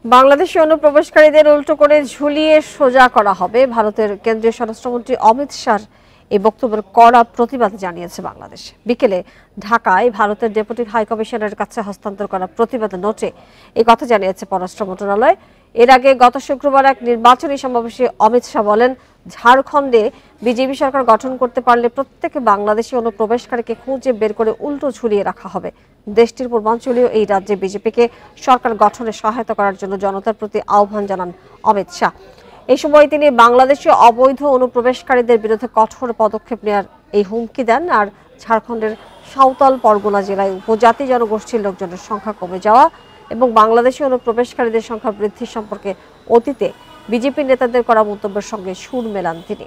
বাংলাদেশে অনুপ্রবেশকারীদের উল্টো করে ঝুলিয়ে সোজা করা হবে। ভারতের কেন্দ্রীয় স্বরাষ্ট্রমন্ত্রী অমিত শাহর এই বক্তব্যের কড়া প্রতিবাদ জানিয়েছে বাংলাদেশ। বিকেলে ঢাকায় ভারতের ডেপুটি হাইকমিশনারের কাছে হস্তান্তর করা প্রতিবাদ নোটে এই কথা জানিয়েছে পররাষ্ট্র মন্ত্রণালয়। এর আগে গত শুক্রবার এক নির্বাচনী সমাবেশে অমিত শাহ বলেন, ঝাড়খণ্ডে বিজেপি সরকার গঠন করতে পারলে প্রত্যেক বাংলাদেশি অনুপ্রবেশকারীকে খুঁজে বের করে উল্টো ঝুলিয়ে রাখা হবে। দেশটির পূর্বাঞ্চলীয় এই রাজ্যে বিজেপিকে সরকার গঠনে সহায়তা করার জন্য জনতার প্রতি আহ্বান জানান অমিত শাহ। এই সময় তিনি বাংলাদেশে অবৈধ অনুপ্রবেশকারীদের বিরুদ্ধে কঠোর পদক্ষেপ নেওয়ার এই হুমকি দেন। আর ঝাড়খণ্ডের সাঁওতাল পরগনা জেলায় উপজাতি জনগোষ্ঠীর লোকজনের সংখ্যা কমে যাওয়া এবং বাংলাদেশি অনুপ্রবেশকারীদের সংখ্যা বৃদ্ধি সম্পর্কে অতীতে বিজেপি নেতাদের করা মন্তব্যের সঙ্গে সুর মেলান তিনি।